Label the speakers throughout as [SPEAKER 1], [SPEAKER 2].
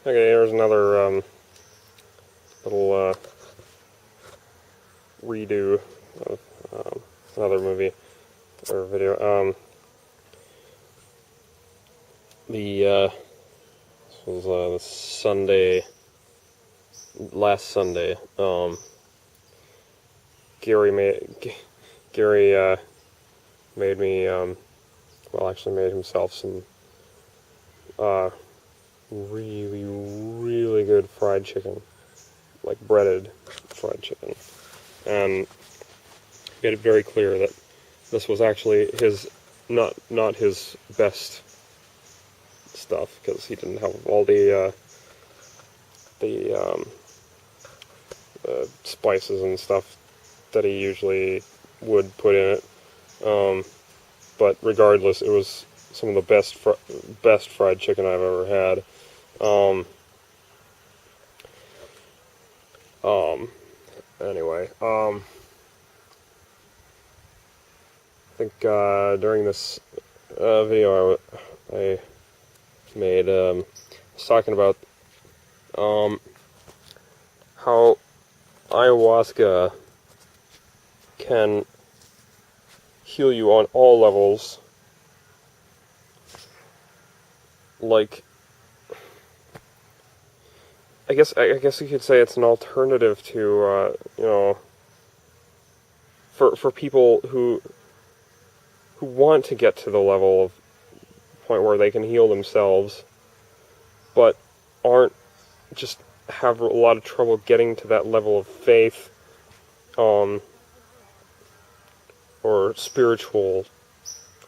[SPEAKER 1] Okay, here's another little redo of another movie or video. This was the Sunday, last Sunday. Gary made me actually made himself some really, really good fried chicken, like breaded fried chicken, and made it very clear that this was actually his not his best stuff, because he didn't have all the spices and stuff that he usually would put in it. But regardless, it was some of the best fried chicken I've ever had. Anyway, I think during this video I made, was talking about how ayahuasca can heal you on all levels. Like, I guess you could say it's an alternative to for people who want to get to the level of point where they can heal themselves, but just have a lot of trouble getting to that level of faith, or spiritual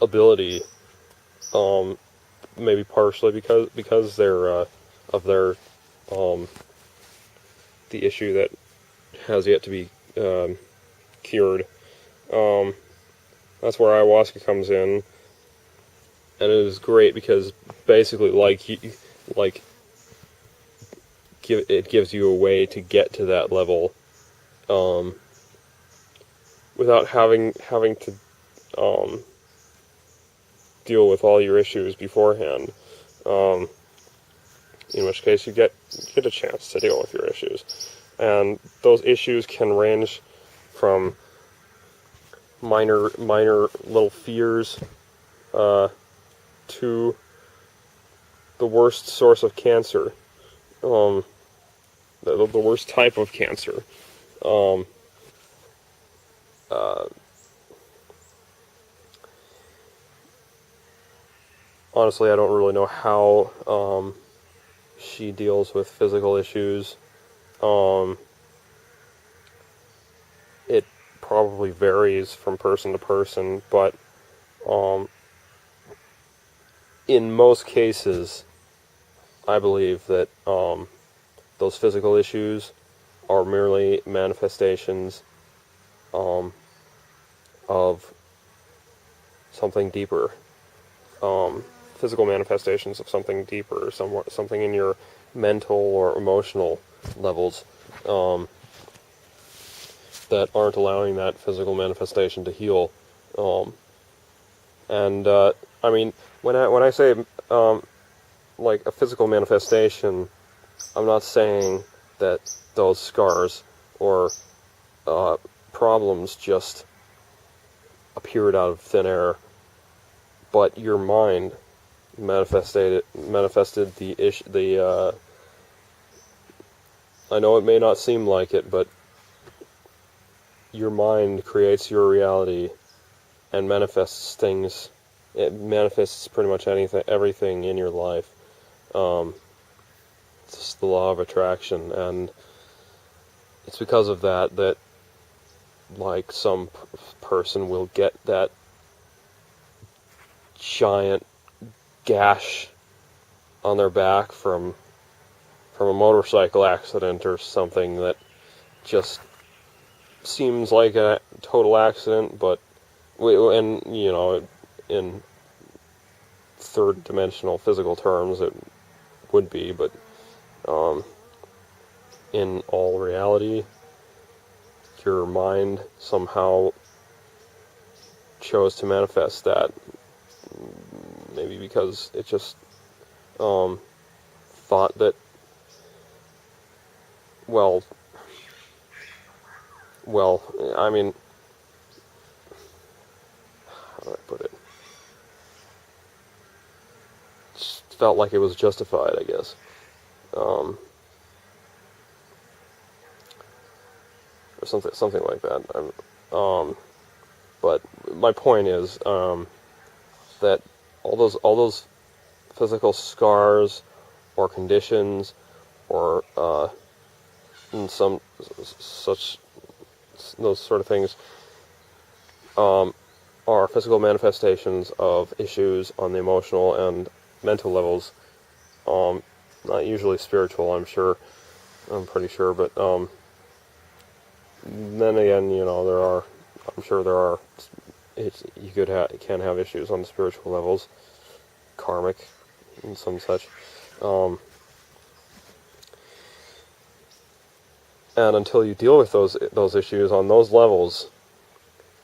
[SPEAKER 1] ability, maybe partially because they're of their the issue that has yet to be cured. That's where ayahuasca comes in, and it is great because basically, it gives you a way to get to that level, without having to deal with all your issues beforehand. In which case you get a chance to deal with your issues, and those issues can range from minor little fears to the worst source of cancer, the worst type of cancer. Honestly, I don't really know how she deals with physical issues. It probably varies from person to person, but in most cases, I believe that those physical issues are merely manifestations of something deeper. Physical manifestations of something deeper, something in your mental or emotional levels that aren't allowing that physical manifestation to heal. I mean, when I say like a physical manifestation, I'm not saying that those scars or problems just appeared out of thin air, but your mind manifested the I know it may not seem like it, but your mind creates your reality and manifests things. It manifests pretty much everything in your life. It's just the law of attraction, and it's because of that like some person will get that giant gash on their back from a motorcycle accident or something that just seems like a total accident, but in third dimensional physical terms it would be, but in all reality, your mind somehow chose to manifest that. Maybe because it just thought that well, I mean, how do I put it? Just felt like it was justified, I guess. Or something like that. But my point is that all those physical scars or conditions or some such those sort of things are physical manifestations of issues on the emotional and mental levels. Not usually spiritual, I'm pretty sure, but then again, I'm sure there are, you can have issues on the spiritual levels, karmic, and some such. And until you deal with those issues on those levels,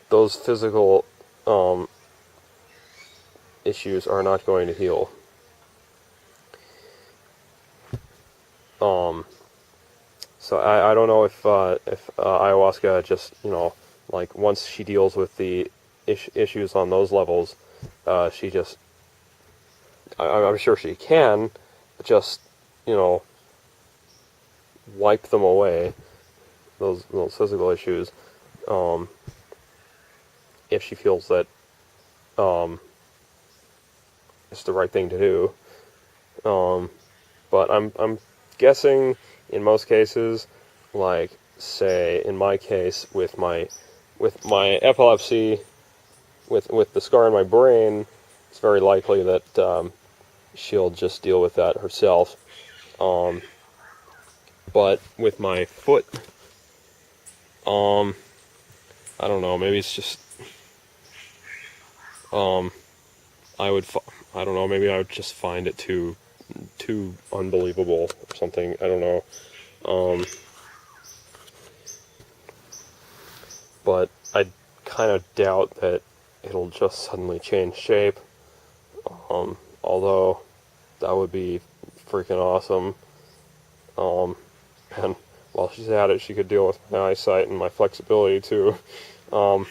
[SPEAKER 1] those physical issues are not going to heal. So I don't know if ayahuasca just, like once she deals with the issues on those levels, she just, I'm sure she can, just, wipe them away, those physical issues, if she feels that it's the right thing to do. But I'm guessing in most cases, like say in my case with my epilepsy, with the scar in my brain, it's very likely that she'll just deal with that herself. But with my foot, I don't know, maybe it's just I don't know, maybe I would just find it too unbelievable or something. I don't know. But I kind of doubt that it'll just suddenly change shape. Although that would be freaking awesome. And while she's at it, she could deal with my eyesight and my flexibility too. But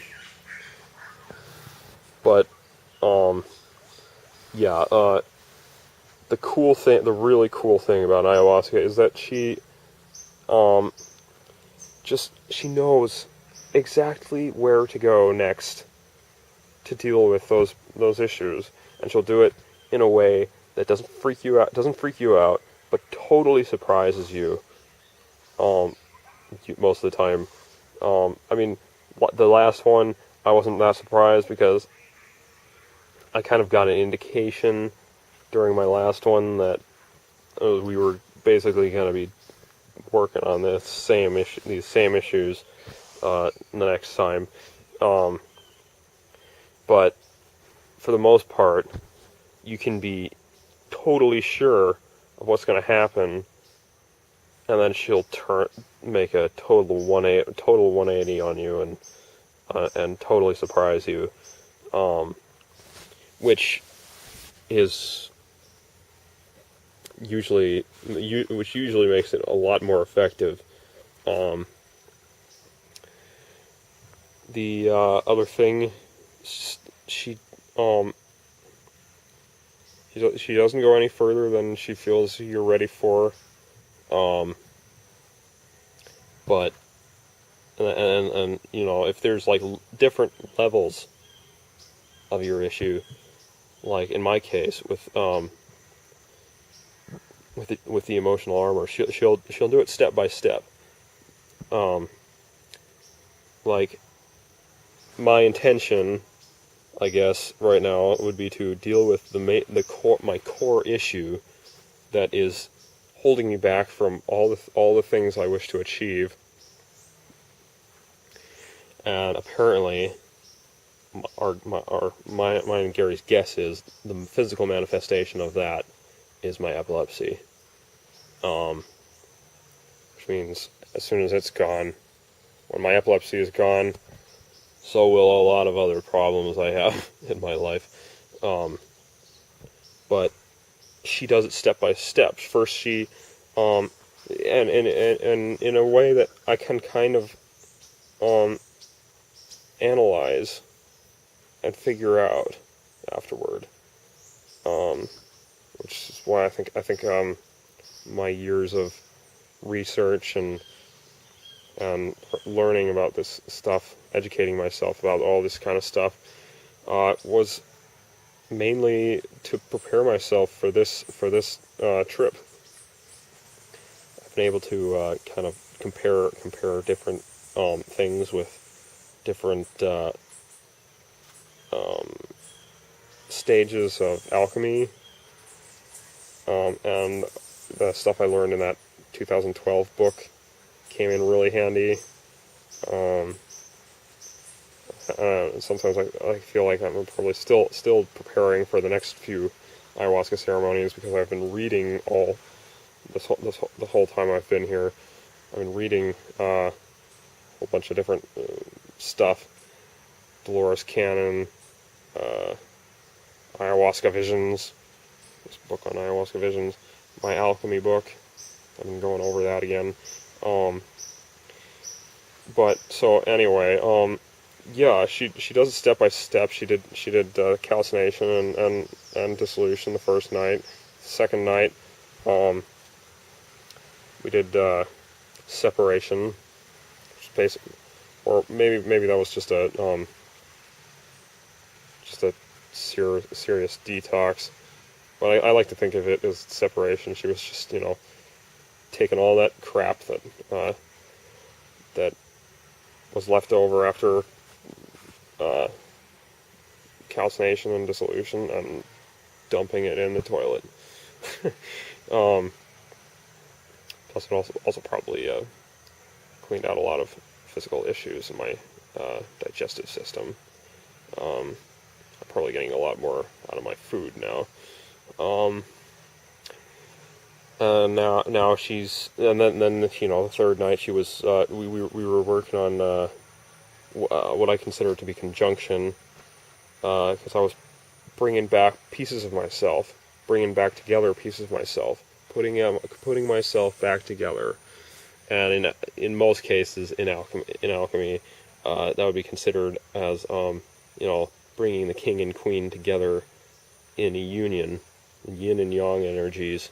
[SPEAKER 1] yeah, the really cool thing about ayahuasca is that she knows exactly where to go next to deal with those issues, and she'll do it in a way that doesn't freak you out, but totally surprises you. Most of the time. I mean, the last one, I wasn't that surprised because I kind of got an indication during my last one that we were basically going to be working on these same issues the next time. But for the most part, you can be totally sure of what's going to happen, and then she'll make a total 180 on you and totally surprise you, which is usually makes it a lot more effective. The other thing, she doesn't go any further than she feels you're ready for. But and if there's like different levels of your issue, like in my case with the emotional armor, she'll do it step by step. Like my intention, I guess, right now would be to deal with my core issue that is holding me back from all the things I wish to achieve. And apparently, mine and Gary's guess is the physical manifestation of that is my epilepsy. Which means as soon as it's gone, when my epilepsy is gone, so will a lot of other problems I have in my life. But she does it step by step. First, she and in a way that I can kind of analyze and figure out afterward, which is why I think my years of research and learning about this stuff, educating myself about all this kind of stuff, was mainly to prepare myself for this trip. I've been able to kind of compare different things with different stages of alchemy, and the stuff I learned in that 2012 book came in really handy. Sometimes I feel like I'm probably still preparing for the next few ayahuasca ceremonies, because I've been reading the whole time I've been here. I've been reading a whole bunch of different stuff. Dolores Cannon, Ayahuasca Visions, this book on Ayahuasca Visions, my alchemy book. I've been going over that again. But so anyway, yeah, she does it step by step. She did calcination and dissolution the first night. Second night, we did separation, which is basic, or maybe that was just a serious detox. But I like to think of it as separation. She was just, taking all that crap that was left over after calcination and dissolution, and dumping it in the toilet. Plus, it also probably cleaned out a lot of physical issues in my digestive system. I'm probably getting a lot more out of my food now. Now she's, and then the third night she was we were working on what I consider to be conjunction, because I was bringing back pieces of myself, bringing back together pieces of myself, putting myself back together, and in most cases in alchemy, that would be considered as bringing the king and queen together in a union, yin and yang energies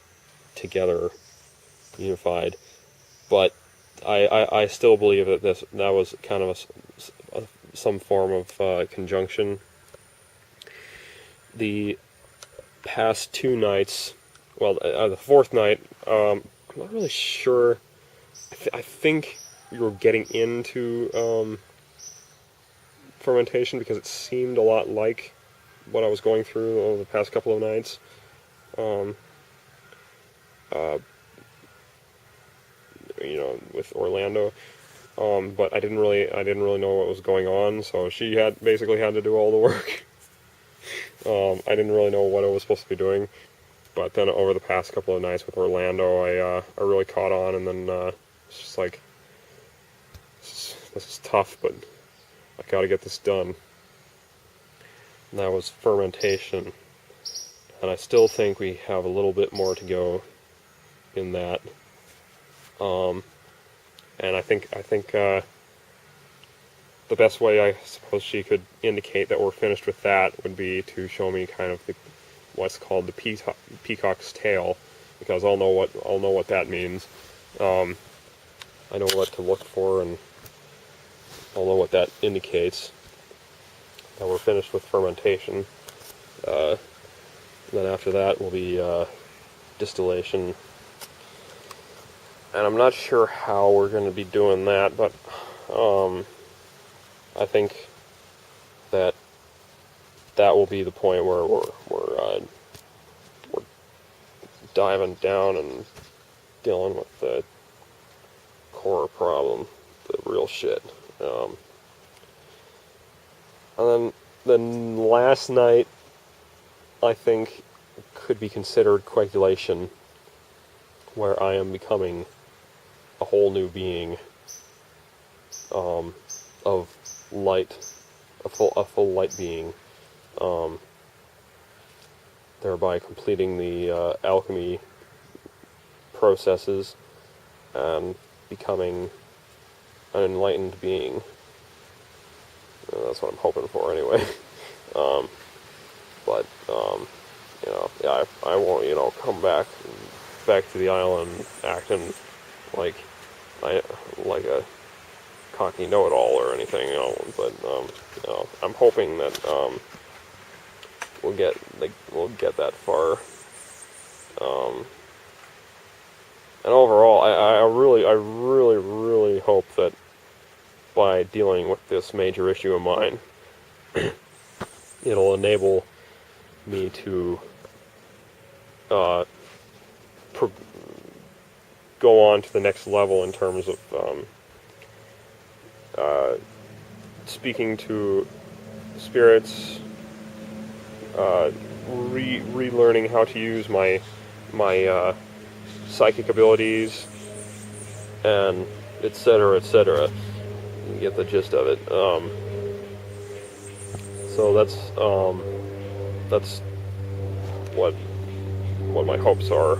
[SPEAKER 1] together, unified. But I still believe that that was kind of some form of conjunction. The past two nights, well, the fourth night, I'm not really sure. I think we were getting into fermentation, because it seemed a lot like what I was going through over the past couple of nights. With Orlando, but I didn't really know what was going on, so she basically had to do all the work. I didn't really know what I was supposed to be doing, but then over the past couple of nights with Orlando, I really caught on, and then it's just like, this is tough, but I gotta get this done. And that was fermentation, and I still think we have a little bit more to go in that. And I think the best way I suppose she could indicate that we're finished with that would be to show me kind of what's called the peacock's tail, because I'll know what that means. I know what to look for, and I'll know what that indicates, that we're finished with fermentation. Then after that will be distillation. And I'm not sure how we're going to be doing that, but I think that will be the point where we're diving down and dealing with the core problem, the real shit. And then last night, I think, could be considered coagulation, where I am becoming a whole new being, of light, a full light being, thereby completing the alchemy processes and becoming an enlightened being. That's what I'm hoping for, anyway. But yeah, I won't, come back to the island acting like like a cocky know-it-all or anything, But I'm hoping that we'll get that far. And overall, I really hope that by dealing with this major issue of mine, it'll enable me to go on to the next level in terms of speaking to spirits, relearning how to use my psychic abilities, and etc. etc. You get the gist of it. So that's what my hopes are,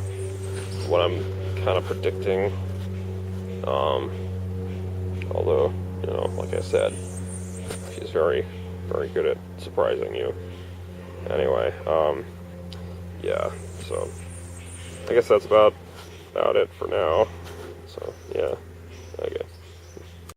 [SPEAKER 1] what I'm kind of predicting. Although, like I said, she's very, very good at surprising you. Anyway, yeah, so I guess that's about it for now. So, yeah, okay.